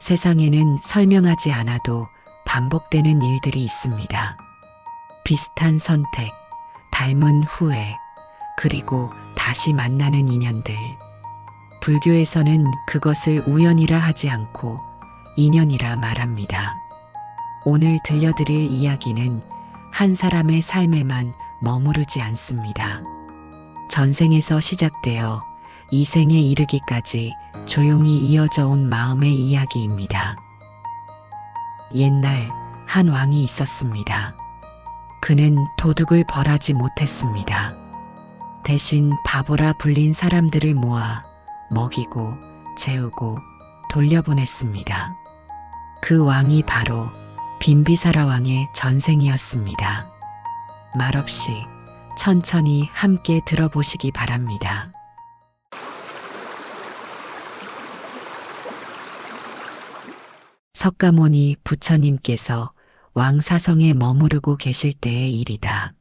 세상에는 설명하지 않아도 반복되는 일들이 있습니다. 비슷한 선택, 닮은 후회, 그리고 다시 만나는 인연들. 불교에서는 그것을 우연이라 하지 않고 인연이라 말합니다. 오늘 들려드릴 이야기는 한 사람의 삶에만 머무르지 않습니다. 전생에서 시작되어 이 생에 이르기까지 조용히 이어져 온 마음의 이야기입니다. 옛날 한 왕이 있었습니다. 그는 도둑을 벌하지 못했습니다. 대신 바보라 불린 사람들을 모아 먹이고 재우고 돌려보냈습니다. 그 왕이 바로 빈비사라 왕의 전생이었습니다. 말없이 천천히 함께 들어보시기 바랍니다. 석가모니 부처님께서 왕사성에 머무르고 계실 때의 일이다.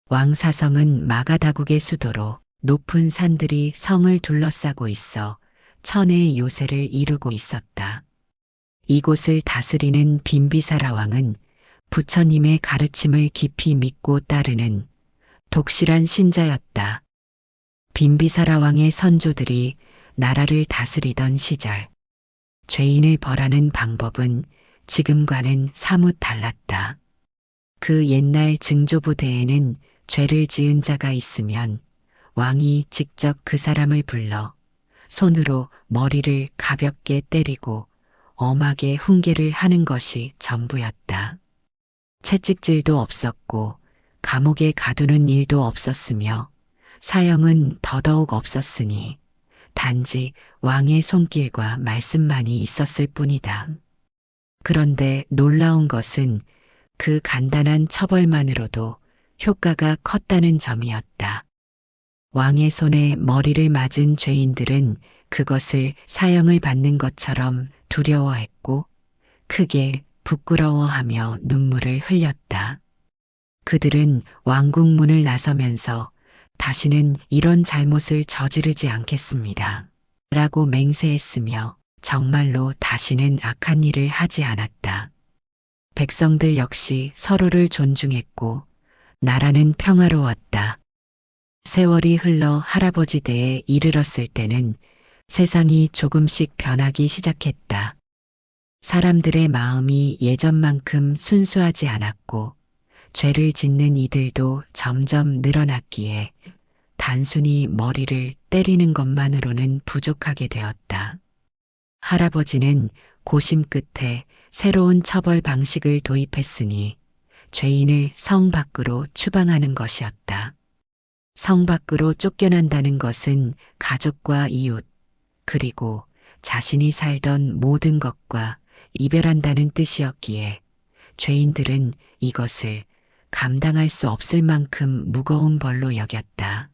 왕사성은 마가다국의 수도로 높은 산들이 성을 둘러싸고 있어 천혜의 요새를 이루고 있었다. 이곳을 다스리는 빈비사라 왕은 부처님의 가르침을 깊이 믿고 따르는 독실한 신자였다. 빈비사라 왕의 선조들이 나라를 다스리던 시절, 죄인을 벌하는 방법은 지금과는 사뭇 달랐다. 그 옛날 증조부대에는 죄를 지은 자가 있으면 왕이 직접 그 사람을 불러 손으로 머리를 가볍게 때리고 엄하게 훈계를 하는 것이 전부였다. 채찍질도 없었고 감옥에 가두는 일도 없었으며 사형은 더더욱 없었으니 단지 왕의 손길과 말씀만이 있었을 뿐이다. 그런데 놀라운 것은 그 간단한 처벌만으로도 효과가 컸다는 점이었다. 왕의 손에 머리를 맞은 죄인들은 그것을 사형을 받는 것처럼 두려워했고 크게 부끄러워하며 눈물을 흘렸다. 그들은 왕궁문을 나서면서 다시는 이런 잘못을 저지르지 않겠습니다. 라고 맹세했으며 정말로 다시는 악한 일을 하지 않았다. 백성들 역시 서로를 존중했고 나라는 평화로웠다. 세월이 흘러 할아버지 때에 이르렀을 때는 세상이 조금씩 변하기 시작했다. 사람들의 마음이 예전만큼 순수하지 않았고 죄를 짓는 이들도 점점 늘어났기에 단순히 머리를 때리는 것만으로는 부족하게 되었다. 할아버지는 고심 끝에 새로운 처벌 방식을 도입했으니 죄인을 성 밖으로 추방하는 것이었다. 성 밖으로 쫓겨난다는 것은 가족과 이웃, 그리고 자신이 살던 모든 것과 이별한다는 뜻이었기에 죄인들은 이것을 감당할 수 없을 만큼 무거운 벌로 여겼다.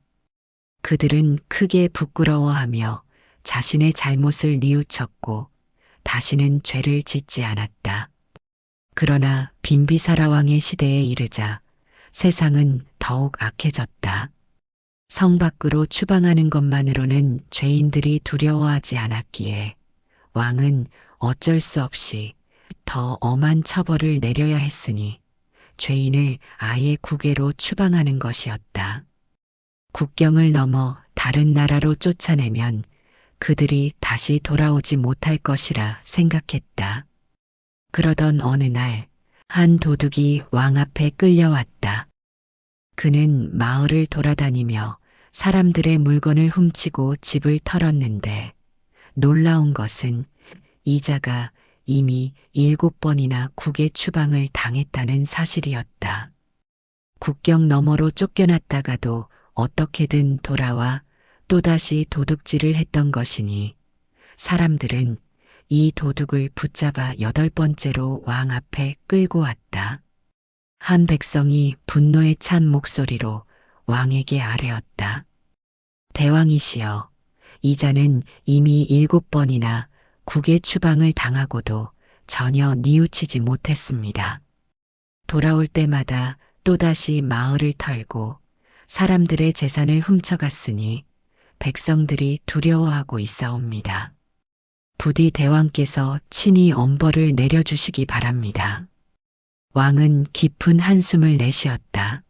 그들은 크게 부끄러워하며 자신의 잘못을 뉘우쳤고 다시는 죄를 짓지 않았다. 그러나 빈비사라 왕의 시대에 이르자 세상은 더욱 악해졌다. 성 밖으로 추방하는 것만으로는 죄인들이 두려워하지 않았기에 왕은 어쩔 수 없이 더 엄한 처벌을 내려야 했으니 죄인을 아예 국외로 추방하는 것이었다. 국경을 넘어 다른 나라로 쫓아내면 그들이 다시 돌아오지 못할 것이라 생각했다. 그러던 어느 날 한 도둑이 왕 앞에 끌려왔다. 그는 마을을 돌아다니며 사람들의 물건을 훔치고 집을 털었는데 놀라운 것은 이자가 이미 7번이나 국외 추방을 당했다는 사실이었다. 국경 너머로 쫓겨났다가도 어떻게든 돌아와 또다시 도둑질을 했던 것이니 사람들은 이 도둑을 붙잡아 8번째로 왕 앞에 끌고 왔다. 한 백성이 분노에 찬 목소리로 왕에게 아뢰었다. 대왕이시여, 이자는 이미 7번이나 국외 추방을 당하고도 전혀 뉘우치지 못했습니다. 돌아올 때마다 또다시 마을을 털고 사람들의 재산을 훔쳐갔으니 백성들이 두려워하고 있사옵니다. 부디 대왕께서 친히 엄벌을 내려주시기 바랍니다. 왕은 깊은 한숨을 내쉬었다.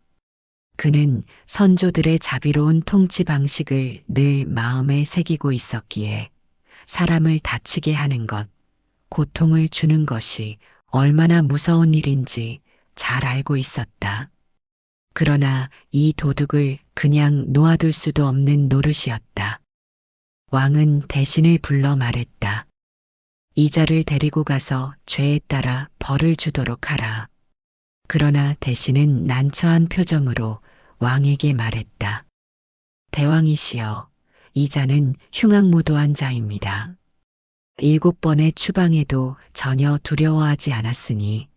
그는 선조들의 자비로운 통치 방식을 늘 마음에 새기고 있었기에 사람을 다치게 하는 것, 고통을 주는 것이 얼마나 무서운 일인지 잘 알고 있었다. 그러나 이 도둑을 그냥 놓아둘 수도 없는 노릇이었다. 왕은 대신을 불러 말했다. 이자를 데리고 가서 죄에 따라 벌을 주도록 하라. 그러나 대신은 난처한 표정으로 왕에게 말했다. 대왕이시여, 이자는 흉악무도한 자입니다. 7번의 추방에도 전혀 두려워하지 않았으니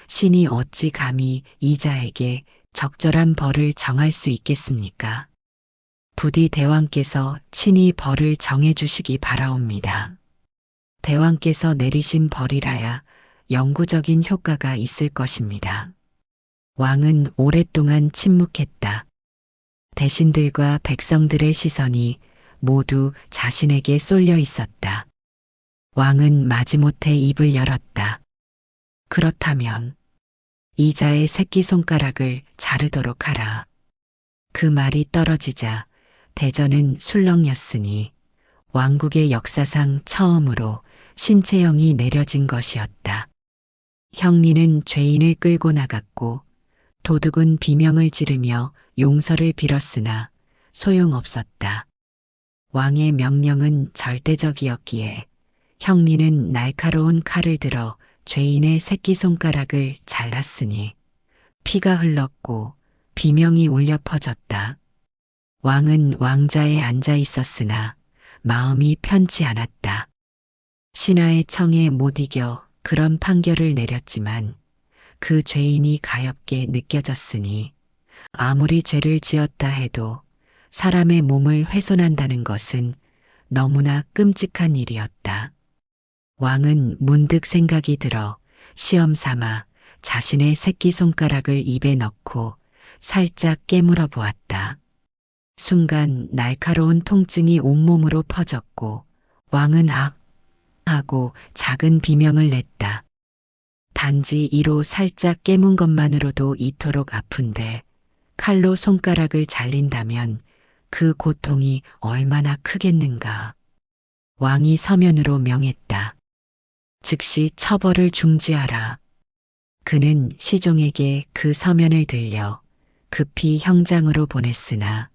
신이 어찌 감히 이자에게 적절한 벌을 정할 수 있겠습니까? 부디 대왕께서 친히 벌을 정해 주시기 바라옵니다. 대왕께서 내리신 벌이라야 영구적인 효과가 있을 것입니다. 왕은 오랫동안 침묵했다. 대신들과 백성들의 시선이 모두 자신에게 쏠려 있었다. 왕은 마지못해 입을 열었다. 그렇다면 이자의 새끼손가락을 자르도록 하라. 그 말이 떨어지자 대전은 술렁였으니 왕국의 역사상 처음으로 신체형이 내려진 것이었다. 형리는 죄인을 끌고 나갔고 도둑은 비명을 지르며 용서를 빌었으나 소용없었다. 왕의 명령은 절대적이었기에 형리는 날카로운 칼을 들어 죄인의 새끼손가락을 잘랐으니 피가 흘렀고 비명이 울려 퍼졌다. 왕은 왕자에 앉아 있었으나 마음이 편치 않았다. 신하의 청에 못 이겨 그런 판결을 내렸지만 그 죄인이 가엾게 느껴졌으니 아무리 죄를 지었다 해도 사람의 몸을 훼손한다는 것은 너무나 끔찍한 일이었다. 왕은 문득 생각이 들어 시험 삼아 자신의 새끼손가락을 입에 넣고 살짝 깨물어 보았다. 순간 날카로운 통증이 온몸으로 퍼졌고 왕은 악 하고 작은 비명을 냈다. 단지 이로 살짝 깨문 것만으로도 이토록 아픈데 칼로 손가락을 잘린다면 그 고통이 얼마나 크겠는가. 왕이 서면으로 명했다. 즉시 처벌을 중지하라. 그는 시종에게 그 서면을 들려 급히 형장으로 보냈으나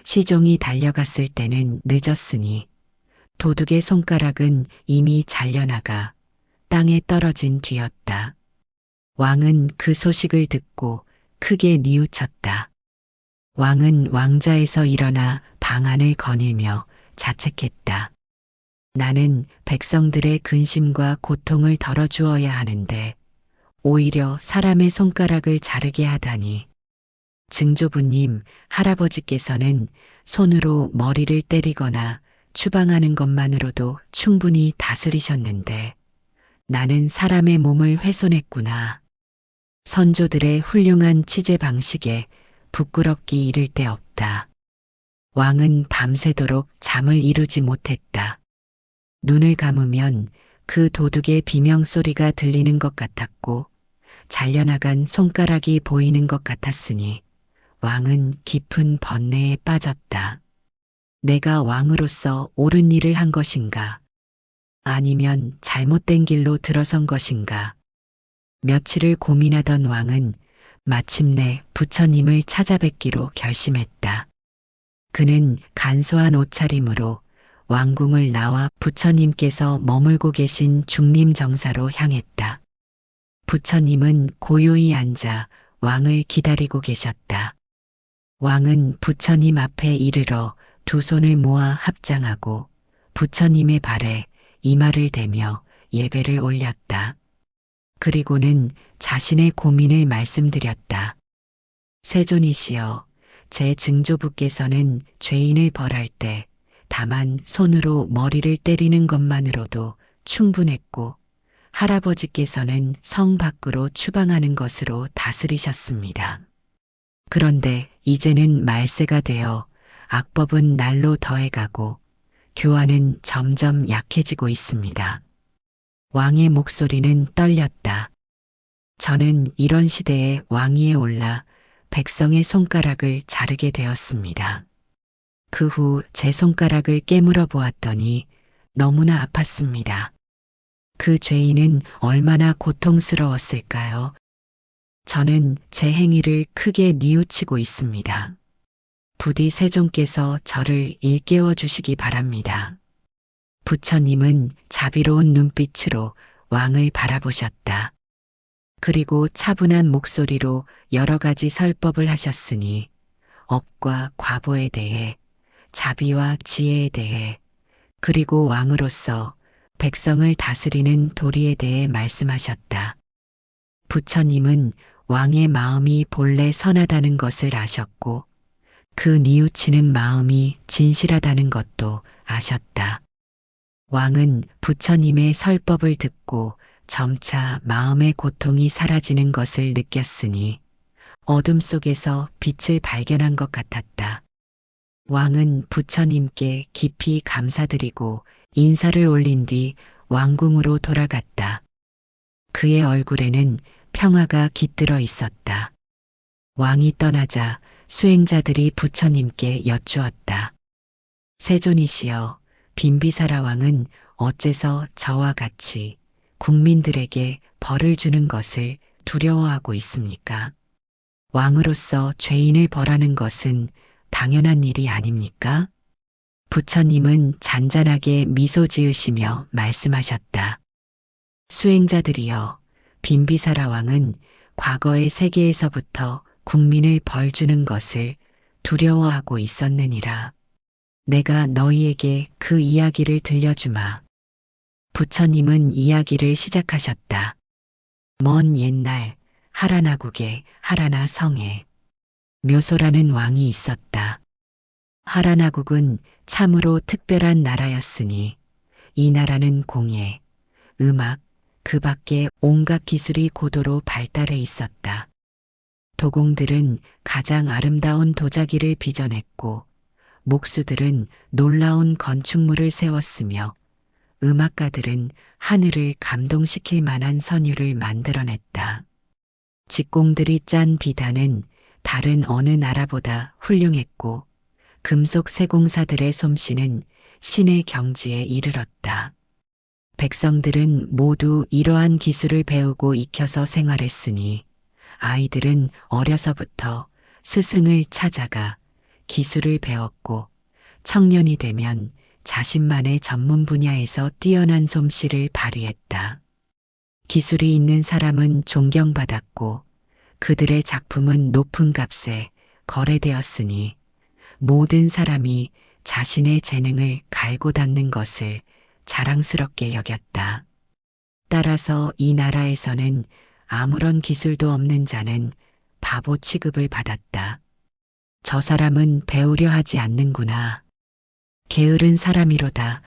시종이 달려갔을 때는 늦었으니 도둑의 손가락은 이미 잘려나가 땅에 떨어진 뒤였다. 왕은 그 소식을 듣고 크게 뉘우쳤다. 왕은 왕자에서 일어나 방안을 거닐며 자책했다. 나는 백성들의 근심과 고통을 덜어주어야 하는데 오히려 사람의 손가락을 자르게 하다니. 증조부님, 할아버지께서는 손으로 머리를 때리거나 추방하는 것만으로도 충분히 다스리셨는데 나는 사람의 몸을 훼손했구나. 선조들의 훌륭한 치제 방식에 부끄럽기 이를 데 없다. 왕은 밤새도록 잠을 이루지 못했다. 눈을 감으면 그 도둑의 비명소리가 들리는 것 같았고 잘려나간 손가락이 보이는 것 같았으니 왕은 깊은 번뇌에 빠졌다. 내가 왕으로서 옳은 일을 한 것인가? 아니면 잘못된 길로 들어선 것인가? 며칠을 고민하던 왕은 마침내 부처님을 찾아뵙기로 결심했다. 그는 간소한 옷차림으로 왕궁을 나와 부처님께서 머물고 계신 중림정사로 향했다. 부처님은 고요히 앉아 왕을 기다리고 계셨다. 왕은 부처님 앞에 이르러 두 손을 모아 합장하고 부처님의 발에 이마를 대며 예배를 올렸다. 그리고는 자신의 고민을 말씀드렸다. 세존이시여, 제 증조부께서는 죄인을 벌할 때 다만 손으로 머리를 때리는 것만으로도 충분했고 할아버지께서는 성 밖으로 추방하는 것으로 다스리셨습니다. 그런데 이제는 말세가 되어 악법은 날로 더해가고 교환은 점점 약해지고 있습니다. 왕의 목소리는 떨렸다. 저는 이런 시대에 왕위에 올라 백성의 손가락을 자르게 되었습니다. 그 후 제 손가락을 깨물어 보았더니 너무나 아팠습니다. 그 죄인은 얼마나 고통스러웠을까요? 저는 제 행위를 크게 뉘우치고 있습니다. 부디 세종께서 저를 일깨워 주시기 바랍니다. 부처님은 자비로운 눈빛으로 왕을 바라보셨다. 그리고 차분한 목소리로 여러 가지 설법을 하셨으니 업과 과보에 대해, 자비와 지혜에 대해, 그리고 왕으로서 백성을 다스리는 도리에 대해 말씀하셨다. 부처님은 왕의 마음이 본래 선하다는 것을 아셨고 그 뉘우치는 마음이 진실하다는 것도 아셨다. 왕은 부처님의 설법을 듣고 점차 마음의 고통이 사라지는 것을 느꼈으니 어둠 속에서 빛을 발견한 것 같았다. 왕은 부처님께 깊이 감사드리고 인사를 올린 뒤 왕궁으로 돌아갔다. 그의 얼굴에는 평화가 깃들어 있었다. 왕이 떠나자 수행자들이 부처님께 여쭈었다. 세존이시여, 빈비사라 왕은 어째서 저와 같이 국민들에게 벌을 주는 것을 두려워하고 있습니까? 왕으로서 죄인을 벌하는 것은 당연한 일이 아닙니까? 부처님은 잔잔하게 미소 지으시며 말씀하셨다. 수행자들이여, 빈비사라 왕은 과거의 세계에서부터 국민을 벌주는 것을 두려워하고 있었느니라. 내가 너희에게 그 이야기를 들려주마. 부처님은 이야기를 시작하셨다. 먼 옛날 하라나국의 하라나 성에 묘소라는 왕이 있었다. 하라나국은 참으로 특별한 나라였으니 이 나라는 공예, 음악, 그 밖에 온갖 기술이 고도로 발달해 있었다. 도공들은 가장 아름다운 도자기를 빚어냈고 목수들은 놀라운 건축물을 세웠으며 음악가들은 하늘을 감동시킬 만한 선율을 만들어냈다. 직공들이 짠 비단은 다른 어느 나라보다 훌륭했고 금속 세공사들의 솜씨는 신의 경지에 이르렀다. 백성들은 모두 이러한 기술을 배우고 익혀서 생활했으니 아이들은 어려서부터 스승을 찾아가 기술을 배웠고 청년이 되면 자신만의 전문 분야에서 뛰어난 솜씨를 발휘했다. 기술이 있는 사람은 존경받았고 그들의 작품은 높은 값에 거래되었으니 모든 사람이 자신의 재능을 갈고 닦는 것을 자랑스럽게 여겼다. 따라서 이 나라에서는 아무런 기술도 없는 자는 바보 취급을 받았다. 저 사람은 배우려 하지 않는구나. 게으른 사람이로다.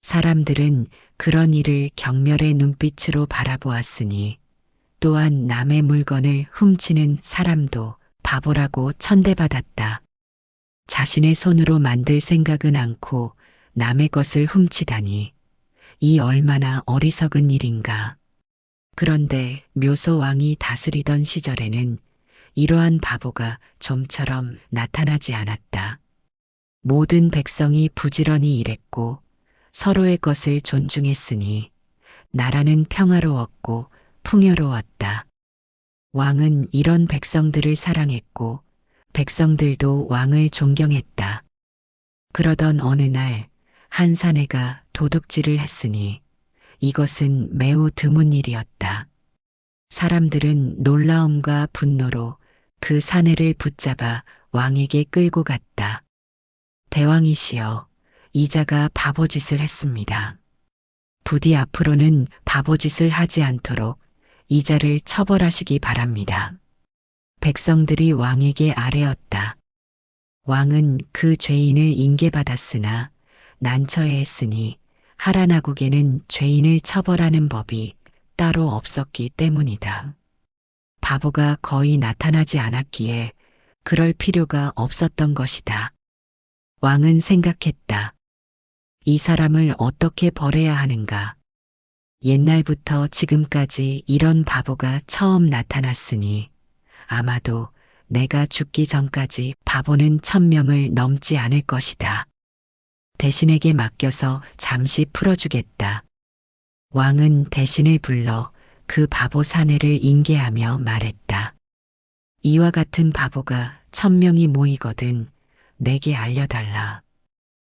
사람들은 그런 이를 경멸의 눈빛으로 바라보았으니 또한 남의 물건을 훔치는 사람도 바보라고 천대받았다. 자신의 손으로 만들 생각은 않고 남의 것을 훔치다니 이 얼마나 어리석은 일인가. 그런데 묘소 왕이 다스리던 시절에는 이러한 바보가 좀처럼 나타나지 않았다. 모든 백성이 부지런히 일했고 서로의 것을 존중했으니 나라는 평화로웠고 풍요로웠다. 왕은 이런 백성들을 사랑했고 백성들도 왕을 존경했다. 그러던 어느 날 한 사내가 도둑질을 했으니 이것은 매우 드문 일이었다. 사람들은 놀라움과 분노로 그 사내를 붙잡아 왕에게 끌고 갔다. 대왕이시여, 이 자가 바보짓을 했습니다. 부디 앞으로는 바보짓을 하지 않도록 이 자를 처벌하시기 바랍니다. 백성들이 왕에게 아뢰었다. 왕은 그 죄인을 인계받았으나 난처해했으니 하라나국에는 죄인을 처벌하는 법이 따로 없었기 때문이다. 바보가 거의 나타나지 않았기에 그럴 필요가 없었던 것이다. 왕은 생각했다. 이 사람을 어떻게 벌해야 하는가? 옛날부터 지금까지 이런 바보가 처음 나타났으니 아마도 내가 죽기 전까지 바보는 1000명을 넘지 않을 것이다. 대신에게 맡겨서 잠시 풀어주겠다. 왕은 대신을 불러 그 바보 사내를 인계하며 말했다. 이와 같은 바보가 1000명이 모이거든 내게 알려달라.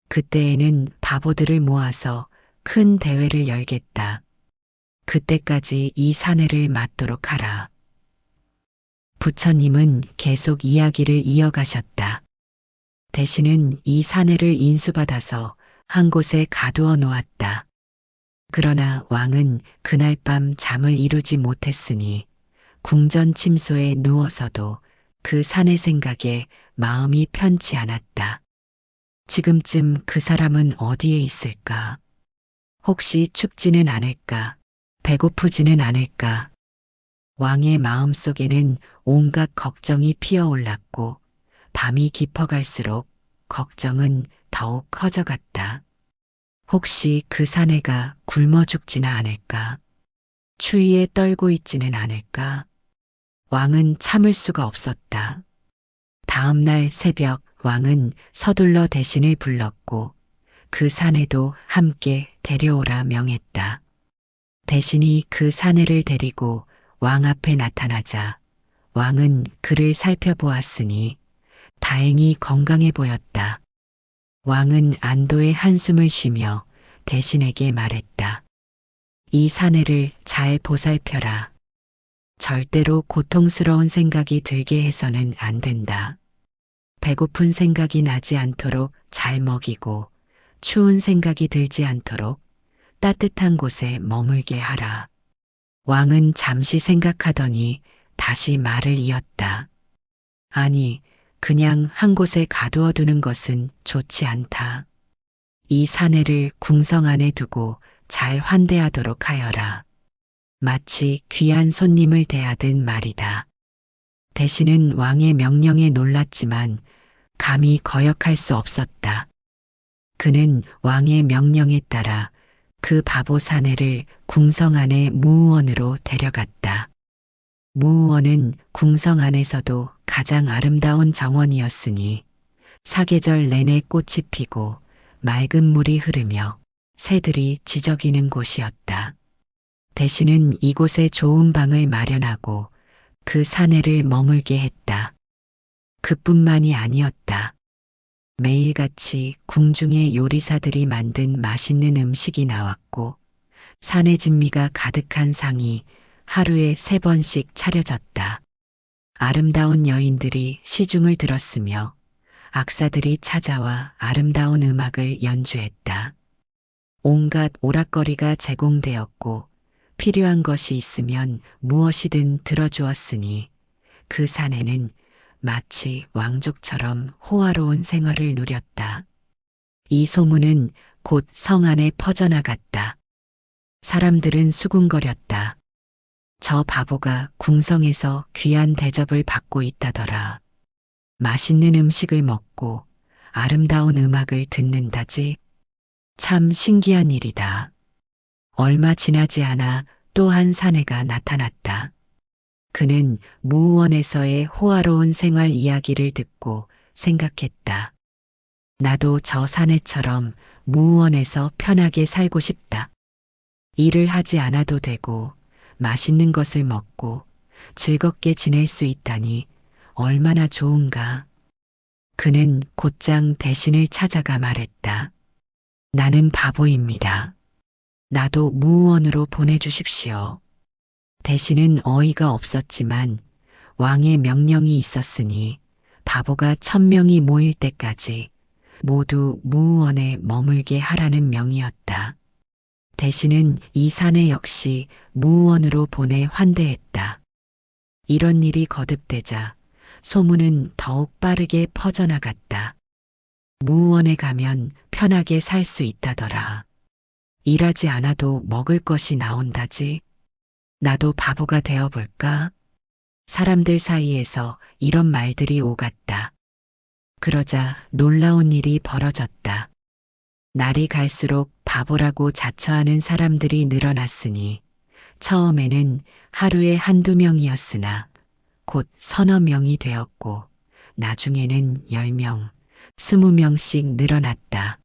그때에는 바보들을 모아서 큰 대회를 열겠다. 그때까지 이 사내를 맡도록 하라. 부처님은 계속 이야기를 이어가셨다. 대신은 이 사내를 인수받아서 한 곳에 가두어 놓았다. 그러나 왕은 그날 밤 잠을 이루지 못했으니 궁전 침소에 누워서도 그 사내 생각에 마음이 편치 않았다. 지금쯤 그 사람은 어디에 있을까? 혹시 춥지는 않을까? 배고프지는 않을까? 왕의 마음속에는 온갖 걱정이 피어올랐고 밤이 깊어갈수록 걱정은 더욱 커져갔다. 혹시 그 사내가 굶어 죽지는 않을까? 추위에 떨고 있지는 않을까? 왕은 참을 수가 없었다. 다음 날 새벽 왕은 서둘러 대신을 불렀고 그 사내도 함께 데려오라 명했다. 대신이 그 사내를 데리고 왕 앞에 나타나자 왕은 그를 살펴보았으니 다행히 건강해 보였다. 왕은 안도의 한숨을 쉬며 대신에게 말했다. 이 사내를 잘 보살펴라. 절대로 고통스러운 생각이 들게 해서는 안 된다. 배고픈 생각이 나지 않도록 잘 먹이고 추운 생각이 들지 않도록 따뜻한 곳에 머물게 하라. 왕은 잠시 생각하더니 다시 말을 이었다. 아니, 그냥 한 곳에 가두어 두는 것은 좋지 않다. 이 사내를 궁성 안에 두고 잘 환대하도록 하여라. 마치 귀한 손님을 대하듯 말이다. 대신은 왕의 명령에 놀랐지만 감히 거역할 수 없었다. 그는 왕의 명령에 따라 그 바보 사내를 궁성 안의 무우원으로 데려갔다. 무우원은 궁성 안에서도 가장 아름다운 정원이었으니 사계절 내내 꽃이 피고 맑은 물이 흐르며 새들이 지저귀는 곳이었다. 대신은 이곳에 좋은 방을 마련하고 그 사내를 머물게 했다. 그뿐만이 아니었다. 매일같이 궁중의 요리사들이 만든 맛있는 음식이 나왔고 사내 진미가 가득한 상이 하루에 3번씩 차려졌다. 아름다운 여인들이 시중을 들었으며 악사들이 찾아와 아름다운 음악을 연주했다. 온갖 오락거리가 제공되었고 필요한 것이 있으면 무엇이든 들어주었으니 그 사내는 마치 왕족처럼 호화로운 생활을 누렸다. 이 소문은 곧 성 안에 퍼져나갔다. 사람들은 수군거렸다. 저 바보가 궁성에서 귀한 대접을 받고 있다더라. 맛있는 음식을 먹고 아름다운 음악을 듣는다지. 참 신기한 일이다. 얼마 지나지 않아 또 한 사내가 나타났다. 그는 무우원에서의 호화로운 생활 이야기를 듣고 생각했다. 나도 저 사내처럼 무우원에서 편하게 살고 싶다. 일을 하지 않아도 되고 맛있는 것을 먹고 즐겁게 지낼 수 있다니 얼마나 좋은가. 그는 곧장 대신을 찾아가 말했다. 나는 바보입니다. 나도 무우원으로 보내주십시오. 대신은 어이가 없었지만 왕의 명령이 있었으니 바보가 1000명이 모일 때까지 모두 무우원에 머물게 하라는 명이었다. 대신은 이 사내 역시 무우원으로 보내 환대했다. 이런 일이 거듭되자 소문은 더욱 빠르게 퍼져나갔다. 무우원에 가면 편하게 살 수 있다더라. 일하지 않아도 먹을 것이 나온다지. 나도 바보가 되어볼까? 사람들 사이에서 이런 말들이 오갔다. 그러자 놀라운 일이 벌어졌다. 날이 갈수록 바보라고 자처하는 사람들이 늘어났으니 처음에는 하루에 한두 명이었으나 곧 서너 명이 되었고 나중에는 10명, 20명씩 늘어났다.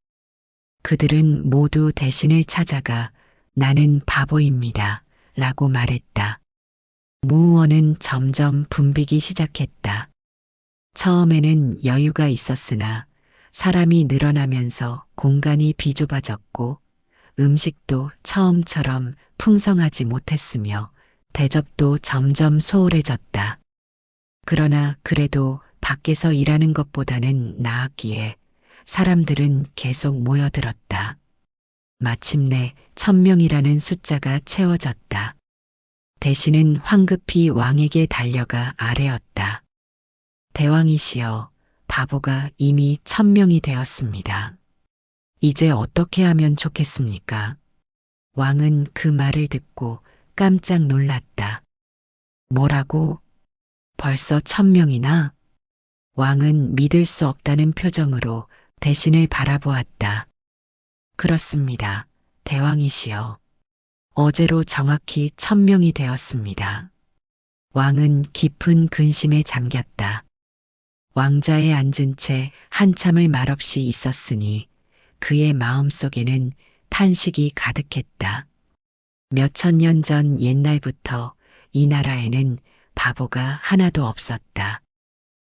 그들은 모두 대신을 찾아가 나는 바보입니다. 라고 말했다. 무의원은 점점 붐비기 시작했다. 처음에는 여유가 있었으나 사람이 늘어나면서 공간이 비좁아졌고 음식도 처음처럼 풍성하지 못했으며 대접도 점점 소홀해졌다. 그러나 그래도 밖에서 일하는 것보다는 나았기에 사람들은 계속 모여들었다. 마침내 1000명이라는 숫자가 채워졌다. 대신은 황급히 왕에게 달려가 아뢰었다. 대왕이시여, 바보가 이미 1000명이 되었습니다. 이제 어떻게 하면 좋겠습니까? 왕은 그 말을 듣고 깜짝 놀랐다. 뭐라고? 벌써 1000명이나? 왕은 믿을 수 없다는 표정으로 대신을 바라보았다. 그렇습니다. 대왕이시여. 어제로 정확히 1000명이 되었습니다. 왕은 깊은 근심에 잠겼다. 왕좌에 앉은 채 한참을 말없이 있었으니 그의 마음속에는 탄식이 가득했다. 몇천 년 전 옛날부터 이 나라에는 바보가 하나도 없었다.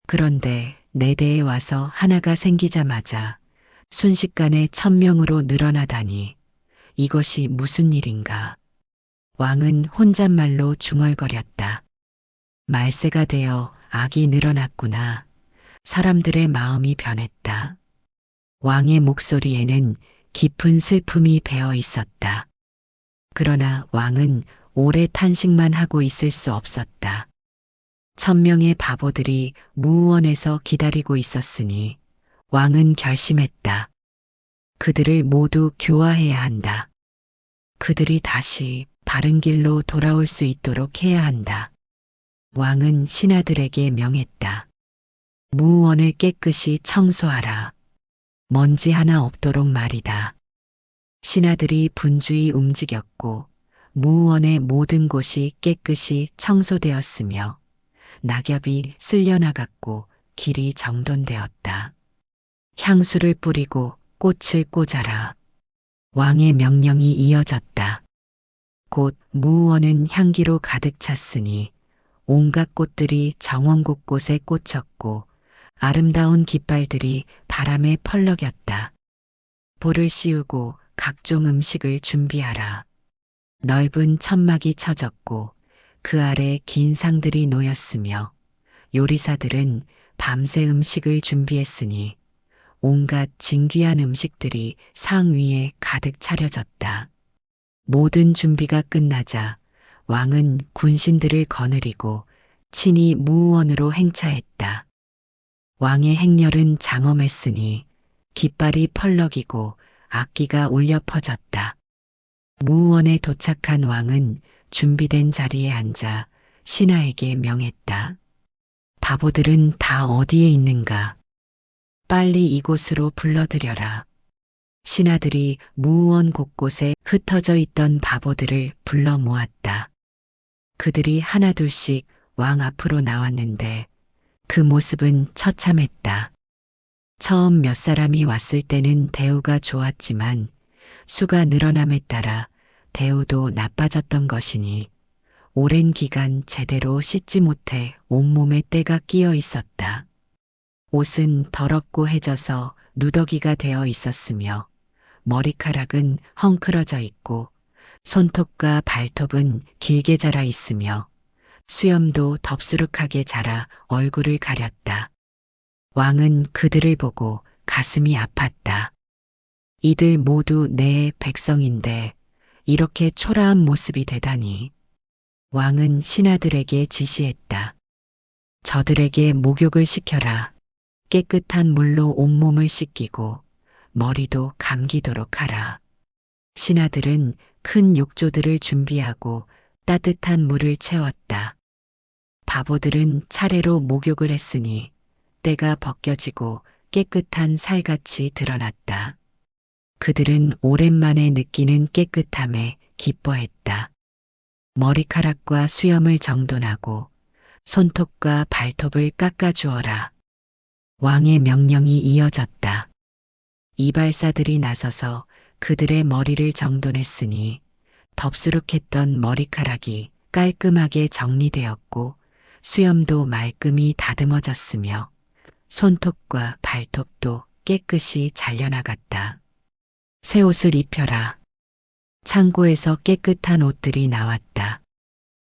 그런데 내 대에 와서 하나가 생기자마자 순식간에 1000명으로 늘어나다니 이것이 무슨 일인가. 왕은 혼잣말로 중얼거렸다. 말세가 되어 악이 늘어났구나. 사람들의 마음이 변했다. 왕의 목소리에는 깊은 슬픔이 배어 있었다. 그러나 왕은 오래 탄식만 하고 있을 수 없었다. 1000명의 바보들이 무의원에서 기다리고 있었으니 왕은 결심했다. 그들을 모두 교화해야 한다. 그들이 다시 바른 길로 돌아올 수 있도록 해야 한다. 왕은 신하들에게 명했다. 무의원을 깨끗이 청소하라. 먼지 하나 없도록 말이다. 신하들이 분주히 움직였고 무의원의 모든 곳이 깨끗이 청소되었으며 낙엽이 쓸려나갔고 길이 정돈되었다. 향수를 뿌리고 꽃을 꽂아라. 왕의 명령이 이어졌다. 곧 무의원은 향기로 가득 찼으니 온갖 꽃들이 정원 곳곳에 꽂혔고 아름다운 깃발들이 바람에 펄럭였다. 볼을 씌우고 각종 음식을 준비하라. 넓은 천막이 쳐졌고 그 아래 긴 상들이 놓였으며 요리사들은 밤새 음식을 준비했으니 온갖 진귀한 음식들이 상 위에 가득 차려졌다. 모든 준비가 끝나자 왕은 군신들을 거느리고 친히 무의원으로 행차했다. 왕의 행렬은 장엄했으니 깃발이 펄럭이고 악기가 울려 퍼졌다. 무의원에 도착한 왕은 준비된 자리에 앉아 신하에게 명했다. 바보들은 다 어디에 있는가? 빨리 이곳으로 불러들여라. 신하들이 무의원 곳곳에 흩어져 있던 바보들을 불러 모았다. 그들이 하나둘씩 왕 앞으로 나왔는데 그 모습은 처참했다. 처음 몇 사람이 왔을 때는 대우가 좋았지만 수가 늘어남에 따라 대우도 나빠졌던 것이니 오랜 기간 제대로 씻지 못해 온몸에 때가 끼어 있었다. 옷은 더럽고 해져서 누더기가 되어 있었으며 머리카락은 헝클어져 있고 손톱과 발톱은 길게 자라 있으며 수염도 덥수룩하게 자라 얼굴을 가렸다. 왕은 그들을 보고 가슴이 아팠다. 이들 모두 내 백성인데 이렇게 초라한 모습이 되다니. 왕은 신하들에게 지시했다. 저들에게 목욕을 시켜라. 깨끗한 물로 온몸을 씻기고 머리도 감기도록 하라. 신하들은 큰 욕조들을 준비하고 따뜻한 물을 채웠다. 바보들은 차례로 목욕을 했으니 때가 벗겨지고 깨끗한 살같이 드러났다. 그들은 오랜만에 느끼는 깨끗함에 기뻐했다. 머리카락과 수염을 정돈하고 손톱과 발톱을 깎아주어라. 왕의 명령이 이어졌다. 이발사들이 나서서 그들의 머리를 정돈했으니 덥수룩했던 머리카락이 깔끔하게 정리되었고 수염도 말끔히 다듬어졌으며 손톱과 발톱도 깨끗이 잘려나갔다. 새 옷을 입혀라. 창고에서 깨끗한 옷들이 나왔다.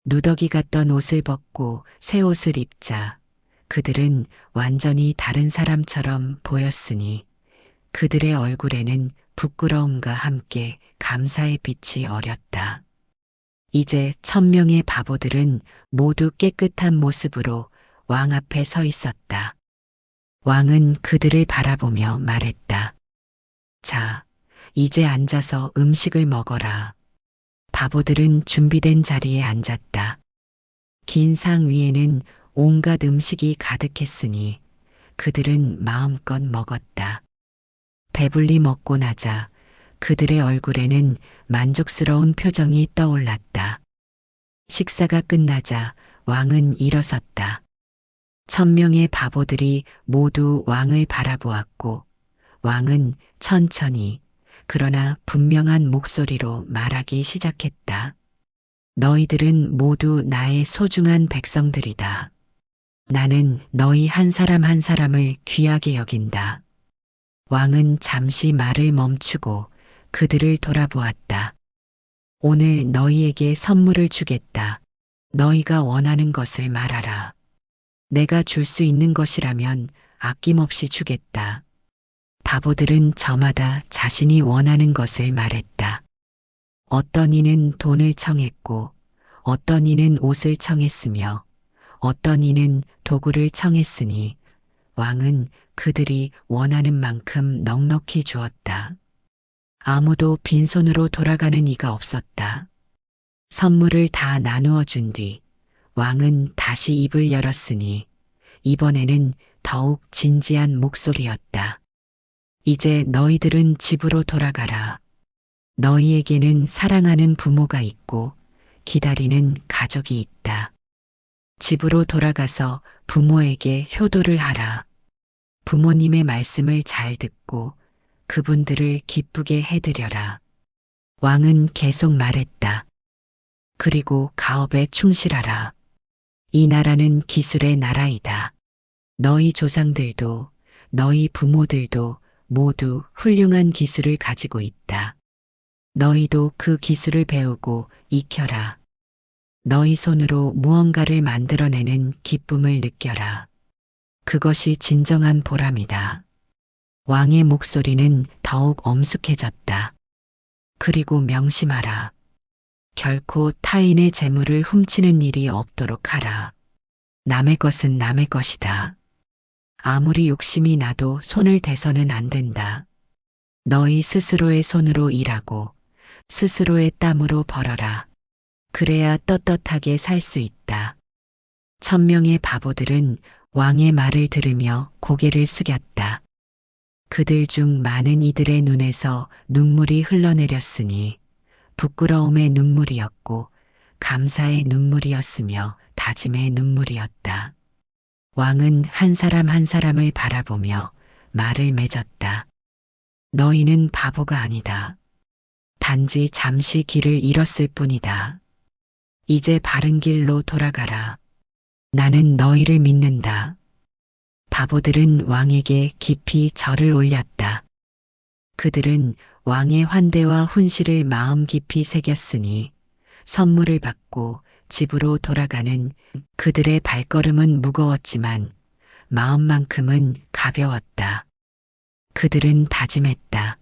누더기 같던 옷을 벗고 새 옷을 입자 그들은 완전히 다른 사람처럼 보였으니 그들의 얼굴에는 부끄러움과 함께 감사의 빛이 어렸다. 이제 1000명의 바보들은 모두 깨끗한 모습으로 왕 앞에 서 있었다. 왕은 그들을 바라보며 말했다. 자, 이제 앉아서 음식을 먹어라. 바보들은 준비된 자리에 앉았다. 긴 상 위에는 온갖 음식이 가득했으니 그들은 마음껏 먹었다. 배불리 먹고 나자 그들의 얼굴에는 만족스러운 표정이 떠올랐다. 식사가 끝나자 왕은 일어섰다. 1000명의 바보들이 모두 왕을 바라보았고 왕은 천천히 그러나 분명한 목소리로 말하기 시작했다. 너희들은 모두 나의 소중한 백성들이다. 나는 너희 한 사람 한 사람을 귀하게 여긴다. 왕은 잠시 말을 멈추고 그들을 돌아보았다. 오늘 너희에게 선물을 주겠다. 너희가 원하는 것을 말하라. 내가 줄 수 있는 것이라면 아낌없이 주겠다. 바보들은 저마다 자신이 원하는 것을 말했다. 어떤 이는 돈을 청했고 어떤 이는 옷을 청했으며 어떤 이는 도구를 청했으니 왕은 그들이 원하는 만큼 넉넉히 주었다. 아무도 빈손으로 돌아가는 이가 없었다. 선물을 다 나누어 준 뒤 왕은 다시 입을 열었으니 이번에는 더욱 진지한 목소리였다. 이제 너희들은 집으로 돌아가라. 너희에게는 사랑하는 부모가 있고 기다리는 가족이 있다. 집으로 돌아가서 부모에게 효도를 하라. 부모님의 말씀을 잘 듣고 그분들을 기쁘게 해드려라. 왕은 계속 말했다. 그리고 가업에 충실하라. 이 나라는 기술의 나라이다. 너희 조상들도 너희 부모들도 모두 훌륭한 기술을 가지고 있다. 너희도 그 기술을 배우고 익혀라. 너희 손으로 무언가를 만들어내는 기쁨을 느껴라. 그것이 진정한 보람이다. 왕의 목소리는 더욱 엄숙해졌다. 그리고 명심하라. 결코 타인의 재물을 훔치는 일이 없도록 하라. 남의 것은 남의 것이다. 아무리 욕심이 나도 손을 대서는 안 된다. 너희 스스로의 손으로 일하고 스스로의 땀으로 벌어라. 그래야 떳떳하게 살 수 있다. 1000명의 바보들은 왕의 말을 들으며 고개를 숙였다. 그들 중 많은 이들의 눈에서 눈물이 흘러내렸으니 부끄러움의 눈물이었고 감사의 눈물이었으며 다짐의 눈물이었다. 왕은 한 사람 한 사람을 바라보며 말을 맺었다. 너희는 바보가 아니다. 단지 잠시 길을 잃었을 뿐이다. 이제 바른 길로 돌아가라. 나는 너희를 믿는다. 바보들은 왕에게 깊이 절을 올렸다. 그들은 왕의 환대와 훈시를 마음 깊이 새겼으니 선물을 받고 집으로 돌아가는 그들의 발걸음은 무거웠지만 마음만큼은 가벼웠다. 그들은 다짐했다.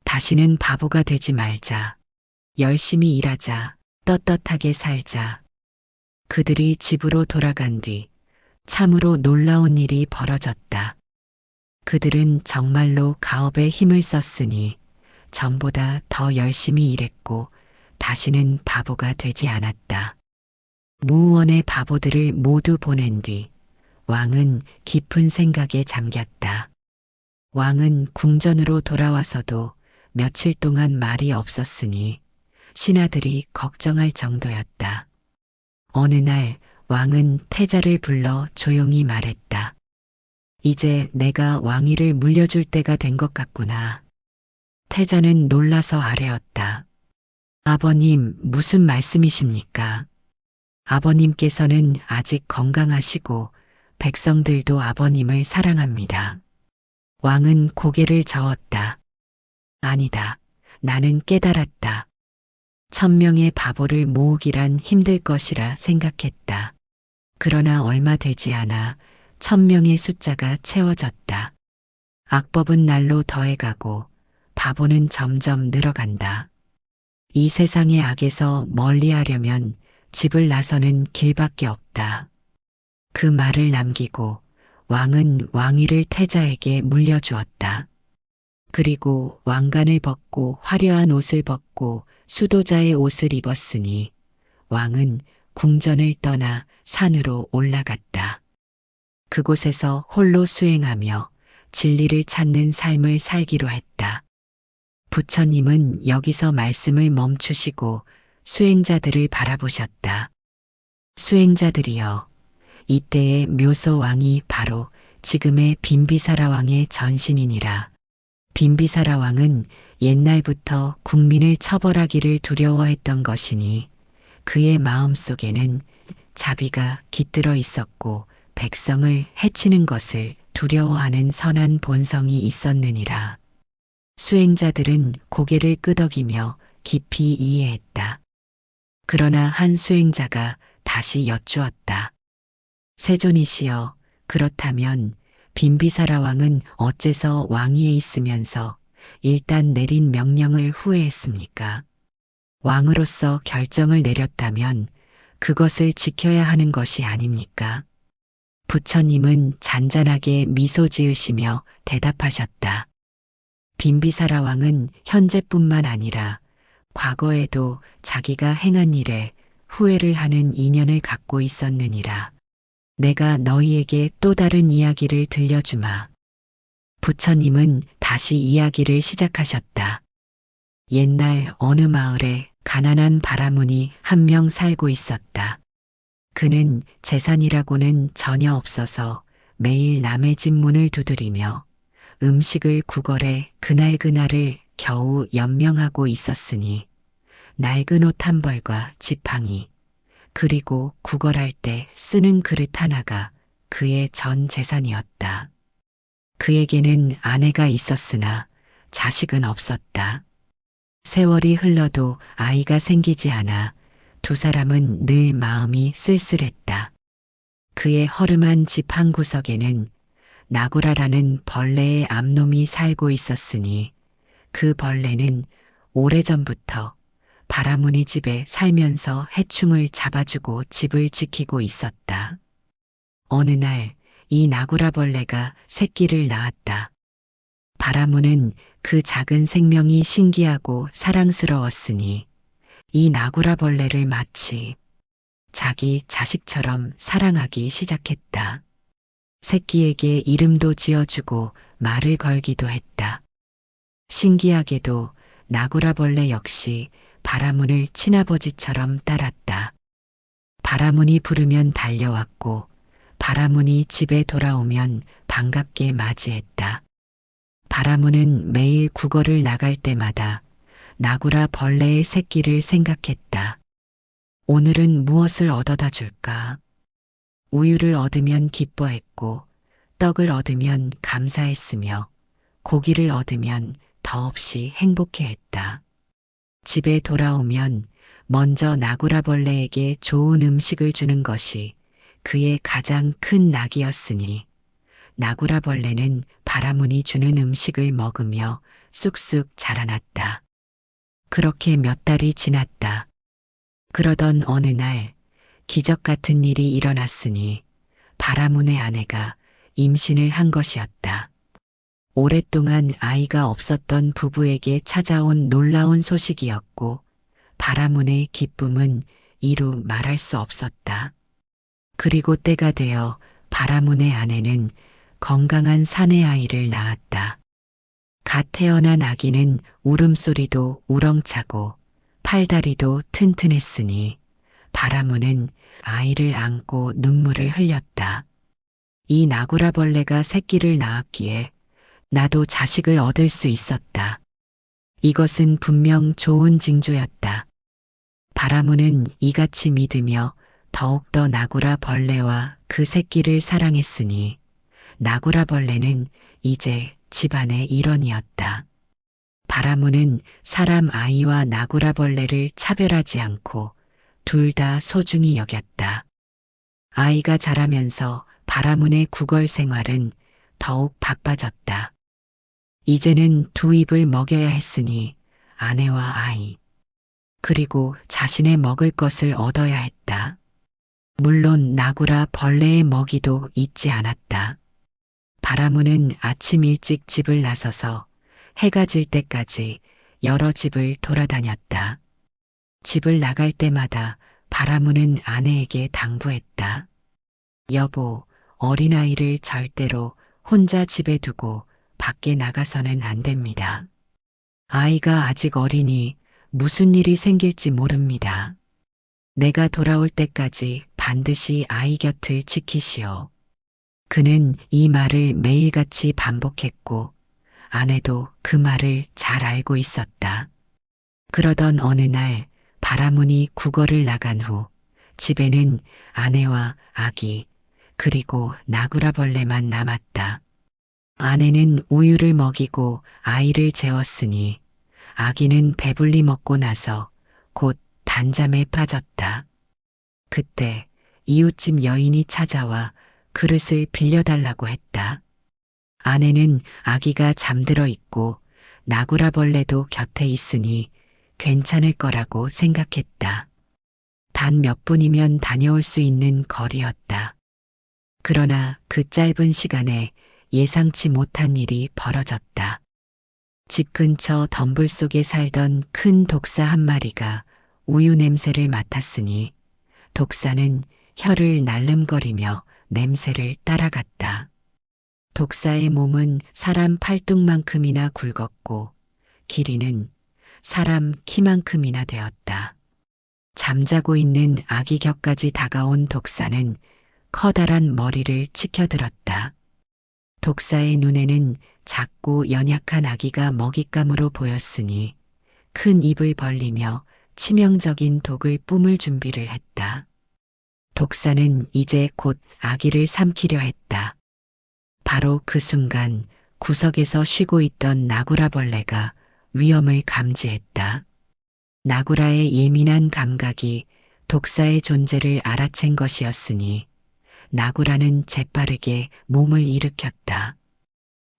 다시는 바보가 되지 말자. 열심히 일하자. 떳떳하게 살자. 그들이 집으로 돌아간 뒤 참으로 놀라운 일이 벌어졌다. 그들은 정말로 가업에 힘을 썼으니 전보다 더 열심히 일했고 다시는 바보가 되지 않았다. 무의원의 바보들을 모두 보낸 뒤 왕은 깊은 생각에 잠겼다. 왕은 궁전으로 돌아와서도 며칠 동안 말이 없었으니 신하들이 걱정할 정도였다. 어느 날 왕은 태자를 불러 조용히 말했다. 이제 내가 왕위를 물려줄 때가 된 것 같구나. 태자는 놀라서 아뢰었다. 아버님, 무슨 말씀이십니까? 아버님께서는 아직 건강하시고 백성들도 아버님을 사랑합니다. 왕은 고개를 저었다. 아니다. 나는 깨달았다. 1000명의 바보를 모으기란 힘들 것이라 생각했다. 그러나 얼마 되지 않아 1000명의 숫자가 채워졌다. 악법은 날로 더해가고 바보는 점점 늘어간다. 이 세상의 악에서 멀리하려면 집을 나서는 길밖에 없다. 그 말을 남기고 왕은 왕위를 태자에게 물려주었다. 그리고 왕관을 벗고 화려한 옷을 벗고 수도자의 옷을 입었으니 왕은 궁전을 떠나 산으로 올라갔다. 그곳에서 홀로 수행하며 진리를 찾는 삶을 살기로 했다. 부처님은 여기서 말씀을 멈추시고 수행자들을 바라보셨다. 수행자들이여, 이때의 묘소 왕이 바로 지금의 빈비사라 왕의 전신이니라. 빈비사라 왕은 옛날부터 국민을 처벌하기를 두려워했던 것이니 그의 마음속에는 자비가 깃들어 있었고 백성을 해치는 것을 두려워하는 선한 본성이 있었느니라. 수행자들은 고개를 끄덕이며 깊이 이해했다. 그러나 한 수행자가 다시 여쭈었다. 세존이시여, 그렇다면 빈비사라 왕은 어째서 왕위에 있으면서 일단 내린 명령을 후회했습니까? 왕으로서 결정을 내렸다면 그것을 지켜야 하는 것이 아닙니까? 부처님은 잔잔하게 미소 지으시며 대답하셨다. 빈비사라 왕은 현재뿐만 아니라 과거에도 자기가 행한 일에 후회를 하는 인연을 갖고 있었느니라. 내가 너희에게 또 다른 이야기를 들려주마. 부처님은 다시 이야기를 시작하셨다. 옛날 어느 마을에 가난한 바라문이 한 명 살고 있었다. 그는 재산이라고는 전혀 없어서 매일 남의 집 문을 두드리며 음식을 구걸해 그날그날을 겨우 연명하고 있었으니 낡은 옷 한 벌과 지팡이 그리고 구걸할 때 쓰는 그릇 하나가 그의 전 재산이었다. 그에게는 아내가 있었으나 자식은 없었다. 세월이 흘러도 아이가 생기지 않아 두 사람은 늘 마음이 쓸쓸했다. 그의 허름한 집 한 구석에는 나구라라는 벌레의 암놈이 살고 있었으니 그 벌레는 오래전부터 바라문이 집에 살면서 해충을 잡아주고 집을 지키고 있었다. 어느 날 이 나구라 벌레가 새끼를 낳았다. 바라문은 그 작은 생명이 신기하고 사랑스러웠으니 이 나구라 벌레를 마치 자기 자식처럼 사랑하기 시작했다. 새끼에게 이름도 지어주고 말을 걸기도 했다. 신기하게도 나구라 벌레 역시 바라문을 친아버지처럼 따랐다. 바라문이 부르면 달려왔고 바라문이 집에 돌아오면 반갑게 맞이했다. 바라문은 매일 구걸을 나갈 때마다 나구라 벌레의 새끼를 생각했다. 오늘은 무엇을 얻어다 줄까? 우유를 얻으면 기뻐했고 떡을 얻으면 감사했으며 고기를 얻으면 더없이 행복해했다. 집에 돌아오면 먼저 나구라 벌레에게 좋은 음식을 주는 것이 그의 가장 큰 낙이었으니 나구라 벌레는 바라문이 주는 음식을 먹으며 쑥쑥 자라났다. 그렇게 몇 달이 지났다. 그러던 어느 날 기적 같은 일이 일어났으니 바라문의 아내가 임신을 한 것이었다. 오랫동안 아이가 없었던 부부에게 찾아온 놀라운 소식이었고 바라문의 기쁨은 이루 말할 수 없었다. 그리고 때가 되어 바라문의 아내는 건강한 사내 아이를 낳았다. 갓 태어난 아기는 울음소리도 우렁차고 팔다리도 튼튼했으니 바라무는 아이를 안고 눈물을 흘렸다. 이 나구라벌레가 새끼를 낳았기에 나도 자식을 얻을 수 있었다. 이것은 분명 좋은 징조였다. 바라무는 이같이 믿으며 더욱더 나구라벌레와 그 새끼를 사랑했으니 나구라벌레는 이제 집안의 일원이었다. 바라무는 사람 아이와 나구라벌레를 차별하지 않고 둘 다 소중히 여겼다. 아이가 자라면서 바라문의 구걸 생활은 더욱 바빠졌다. 이제는 두 입을 먹여야 했으니 아내와 아이, 그리고 자신의 먹을 것을 얻어야 했다. 물론 나구라 벌레의 먹이도 잊지 않았다. 바라문은 아침 일찍 집을 나서서 해가 질 때까지 여러 집을 돌아다녔다. 집을 나갈 때마다 바라문은 아내에게 당부했다. 여보, 어린아이를 절대로 혼자 집에 두고 밖에 나가서는 안 됩니다. 아이가 아직 어리니 무슨 일이 생길지 모릅니다. 내가 돌아올 때까지 반드시 아이 곁을 지키시오. 그는 이 말을 매일같이 반복했고 아내도 그 말을 잘 알고 있었다. 그러던 어느 날 바라문이 국어를 나간 후 집에는 아내와 아기 그리고 나구라벌레만 남았다. 아내는 우유를 먹이고 아이를 재웠으니 아기는 배불리 먹고 나서 곧 단잠에 빠졌다. 그때 이웃집 여인이 찾아와 그릇을 빌려달라고 했다. 아내는 아기가 잠들어 있고 나구라벌레도 곁에 있으니 괜찮을 거라고 생각했다. 단 몇 분이면 다녀올 수 있는 거리였다. 그러나 그 짧은 시간에 예상치 못한 일이 벌어졌다. 집 근처 덤불 속에 살던 큰 독사 한 마리가 우유 냄새를 맡았으니 독사는 혀를 날름거리며 냄새를 따라갔다. 독사의 몸은 사람 팔뚝만큼이나 굵었고 길이는 사람 키만큼이나 되었다. 잠자고 있는 아기 곁까지 다가온 독사는 커다란 머리를 치켜들었다. 독사의 눈에는 작고 연약한 아기가 먹잇감으로 보였으니 큰 입을 벌리며 치명적인 독을 뿜을 준비를 했다. 독사는 이제 곧 아기를 삼키려 했다. 바로 그 순간 구석에서 쉬고 있던 나구라벌레가 위험을 감지했다. 나구라의 예민한 감각이 독사의 존재를 알아챈 것이었으니 나구라는 재빠르게 몸을 일으켰다.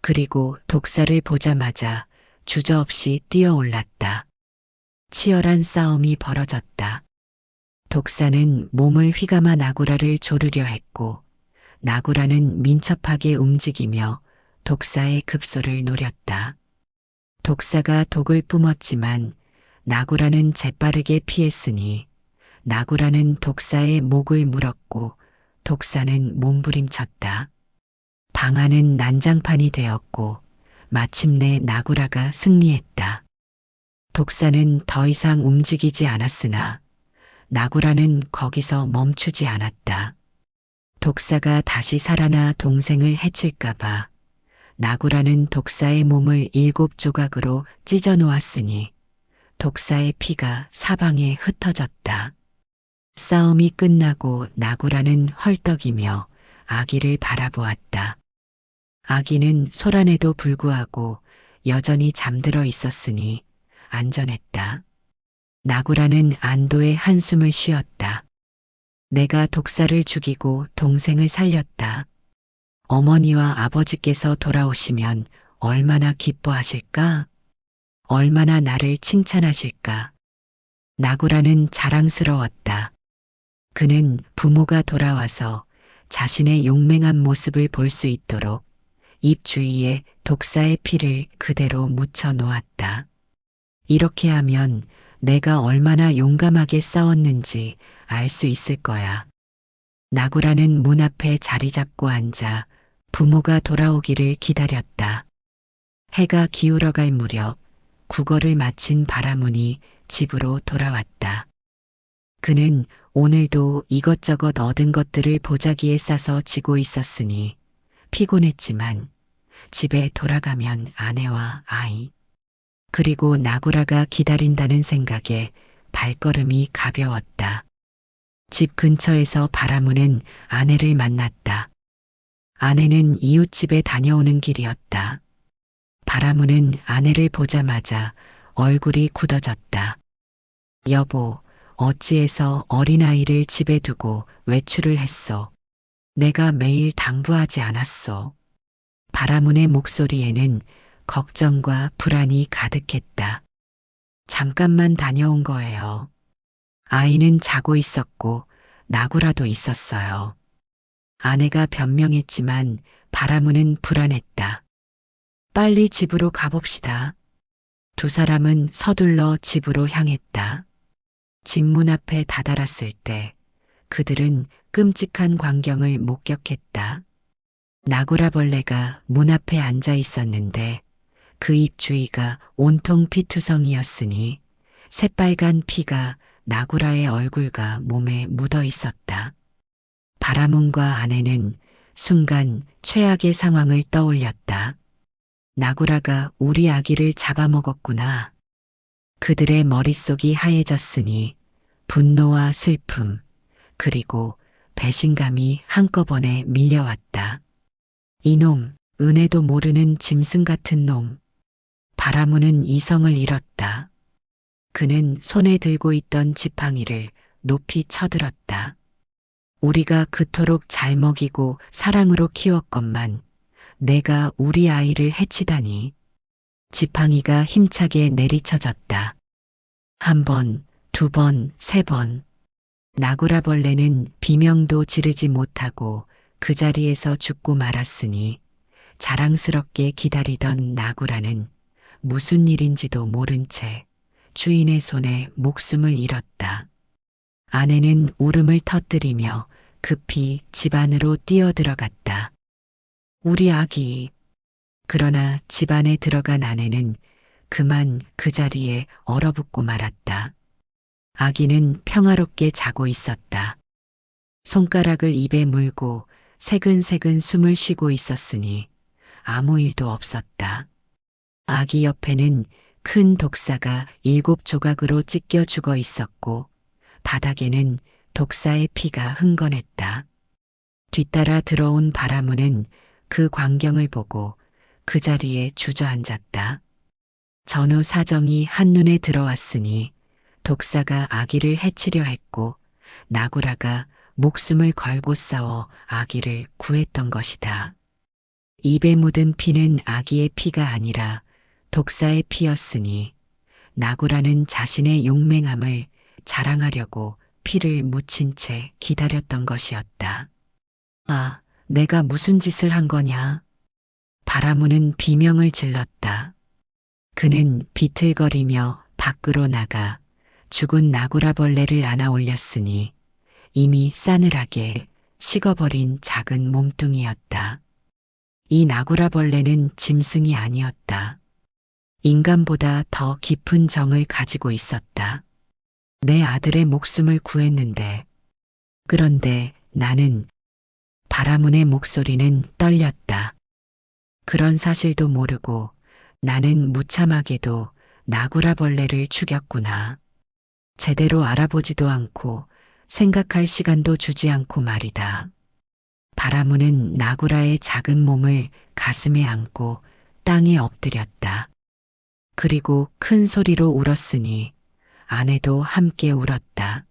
그리고 독사를 보자마자 주저없이 뛰어올랐다. 치열한 싸움이 벌어졌다. 독사는 몸을 휘감아 나구라를 조르려 했고 나구라는 민첩하게 움직이며 독사의 급소를 노렸다. 독사가 독을 뿜었지만 나구라는 재빠르게 피했으니 나구라는 독사의 목을 물었고 독사는 몸부림쳤다. 방아는 난장판이 되었고 마침내 나구라가 승리했다. 독사는 더 이상 움직이지 않았으나 나구라는 거기서 멈추지 않았다. 독사가 다시 살아나 동생을 해칠까봐 나구라는 독사의 몸을 7조각으로 찢어 놓았으니 독사의 피가 사방에 흩어졌다. 싸움이 끝나고 나구라는 헐떡이며 아기를 바라보았다. 아기는 소란에도 불구하고 여전히 잠들어 있었으니 안전했다. 나구라는 안도의 한숨을 쉬었다. 내가 독사를 죽이고 동생을 살렸다. 어머니와 아버지께서 돌아오시면 얼마나 기뻐하실까? 얼마나 나를 칭찬하실까? 나구라는 자랑스러웠다. 그는 부모가 돌아와서 자신의 용맹한 모습을 볼 수 있도록 입 주위에 독사의 피를 그대로 묻혀 놓았다. 이렇게 하면 내가 얼마나 용감하게 싸웠는지 알 수 있을 거야. 나구라는 문 앞에 자리 잡고 앉아 부모가 돌아오기를 기다렸다. 해가 기울어갈 무렵 국어를 마친 바라문이 집으로 돌아왔다. 그는 오늘도 이것저것 얻은 것들을 보자기에 싸서 지고 있었으니 피곤했지만 집에 돌아가면 아내와 아이, 그리고 나구라가 기다린다는 생각에 발걸음이 가벼웠다. 집 근처에서 바라문은 아내를 만났다. 아내는 이웃집에 다녀오는 길이었다. 바라문은 아내를 보자마자 얼굴이 굳어졌다. 여보, 어찌해서 어린아이를 집에 두고 외출을 했소? 내가 매일 당부하지 않았소? 바라문의 목소리에는 걱정과 불안이 가득했다. 잠깐만 다녀온 거예요. 아이는 자고 있었고 나구라도 있었어요. 아내가 변명했지만 바라문은 불안했다. 빨리 집으로 가봅시다. 두 사람은 서둘러 집으로 향했다. 집 문 앞에 다다랐을 때 그들은 끔찍한 광경을 목격했다. 나구라벌레가 문 앞에 앉아 있었는데 그 입 주위가 온통 피투성이었으니 새빨간 피가 나구라의 얼굴과 몸에 묻어 있었다. 바라문과 아내는 순간 최악의 상황을 떠올렸다. 나구라가 우리 아기를 잡아먹었구나. 그들의 머릿속이 하얘졌으니 분노와 슬픔, 그리고 배신감이 한꺼번에 밀려왔다. 이놈, 은혜도 모르는 짐승 같은 놈. 바라문은 이성을 잃었다. 그는 손에 들고 있던 지팡이를 높이 쳐들었다. 우리가 그토록 잘 먹이고 사랑으로 키웠건만 내가 우리 아이를 해치다니. 지팡이가 힘차게 내리쳐졌다. 한 번, 두 번, 세 번. 나구라벌레는 비명도 지르지 못하고 그 자리에서 죽고 말았으니 자랑스럽게 기다리던 나구라는 무슨 일인지도 모른 채 주인의 손에 목숨을 잃었다. 아내는 울음을 터뜨리며 급히 집 안으로 뛰어들어갔다. 우리 아기. 그러나 집 안에 들어간 아내는 그만 그 자리에 얼어붙고 말았다. 아기는 평화롭게 자고 있었다. 손가락을 입에 물고 새근새근 숨을 쉬고 있었으니 아무 일도 없었다. 아기 옆에는 큰 독사가 7조각으로 찢겨 죽어 있었고 바닥에는 독사의 피가 흥건했다. 뒤따라 들어온 바라문은 그 광경을 보고 그 자리에 주저앉았다. 전후 사정이 한눈에 들어왔으니 독사가 아기를 해치려 했고 나구라가 목숨을 걸고 싸워 아기를 구했던 것이다. 입에 묻은 피는 아기의 피가 아니라 독사의 피였으니 나구라는 자신의 용맹함을 자랑하려고 피를 묻힌 채 기다렸던 것이었다. 아, 내가 무슨 짓을 한 거냐? 바라문은 비명을 질렀다. 그는 비틀거리며 밖으로 나가 죽은 나구라벌레를 안아 올렸으니 이미 싸늘하게 식어버린 작은 몸뚱이였다. 이 나구라벌레는 짐승이 아니었다. 인간보다 더 깊은 정을 가지고 있었다. 내 아들의 목숨을 구했는데, 그런데 나는 바라문의 목소리는 떨렸다. 그런 사실도 모르고 나는 무참하게도 나구라벌레를 죽였구나. 제대로 알아보지도 않고 생각할 시간도 주지 않고 말이다. 바라문은 나구라의 작은 몸을 가슴에 안고 땅에 엎드렸다. 그리고 큰 소리로 울었으니 아내도 함께 울었다.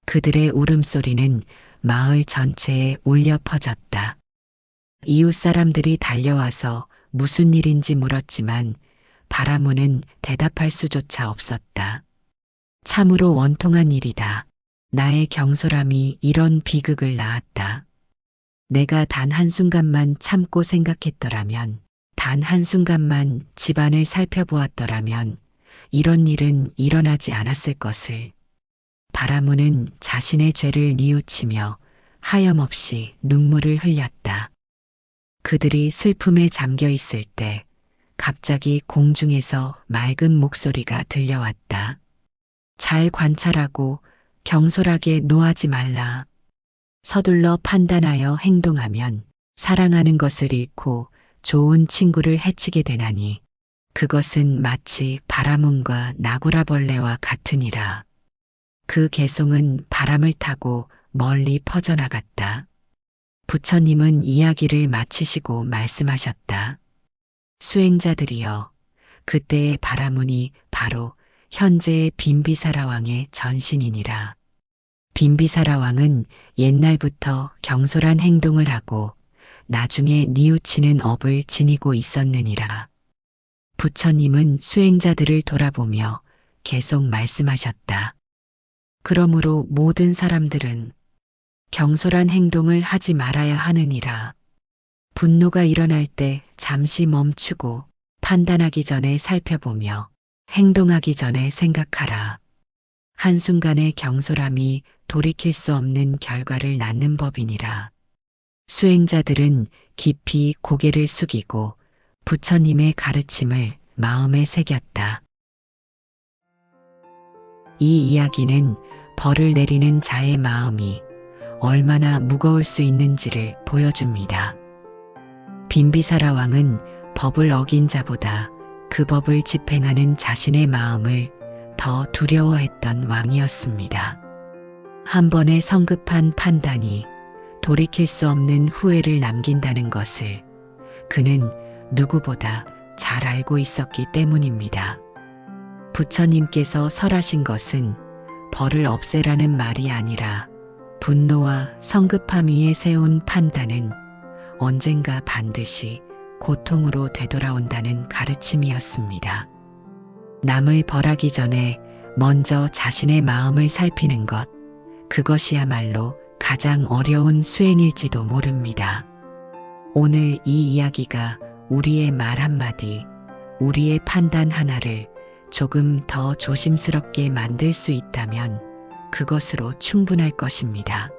그들의 울음소리는 마을 전체에 울려 퍼졌다. 이웃 사람들이 달려와서 무슨 일인지 물었지만 바라문은 대답할 수조차 없었다. 참으로 원통한 일이다. 나의 경솔함이 이런 비극을 낳았다. 내가 단 한순간만 참고 생각했더라면, 단 한순간만 집안을 살펴보았더라면 이런 일은 일어나지 않았을 것을. 바라문은 자신의 죄를 뉘우치며 하염없이 눈물을 흘렸다. 그들이 슬픔에 잠겨 있을 때 갑자기 공중에서 맑은 목소리가 들려왔다. 잘 관찰하고 경솔하게 노하지 말라. 서둘러 판단하여 행동하면 사랑하는 것을 잃고 좋은 친구를 해치게 되나니 그것은 마치 바라문과 나구라벌레와 같으니라. 그 개송은 바람을 타고 멀리 퍼져나갔다. 부처님은 이야기를 마치시고 말씀하셨다. 수행자들이여, 그때의 바라문이 바로 현재의 빈비사라 왕의 전신이니라. 빈비사라 왕은 옛날부터 경솔한 행동을 하고 나중에 뉘우치는 업을 지니고 있었느니라. 부처님은 수행자들을 돌아보며 계속 말씀하셨다. 그러므로 모든 사람들은 경솔한 행동을 하지 말아야 하느니라. 분노가 일어날 때 잠시 멈추고 판단하기 전에 살펴보며 행동하기 전에 생각하라. 한순간의 경솔함이 돌이킬 수 없는 결과를 낳는 법이니라. 수행자들은 깊이 고개를 숙이고 부처님의 가르침을 마음에 새겼다. 이 이야기는 벌을 내리는 자의 마음이 얼마나 무거울 수 있는지를 보여줍니다. 빈비사라 왕은 법을 어긴 자보다 그 법을 집행하는 자신의 마음을 더 두려워했던 왕이었습니다. 한 번의 성급한 판단이 돌이킬 수 없는 후회를 남긴다는 것을 그는 누구보다 잘 알고 있었기 때문입니다. 부처님께서 설하신 것은 벌을 없애라는 말이 아니라 분노와 성급함 위에 세운 판단은 언젠가 반드시 고통으로 되돌아온다는 가르침이었습니다. 남을 벌하기 전에 먼저 자신의 마음을 살피는 것, 그것이야말로 가장 어려운 수행일지도 모릅니다. 오늘 이 이야기가 우리의 말 한마디, 우리의 판단 하나를 조금 더 조심스럽게 만들 수 있다면 그것으로 충분할 것입니다.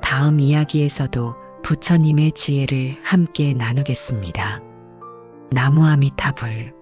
다음 이야기에서도 부처님의 지혜를 함께 나누겠습니다. 나무아미타불.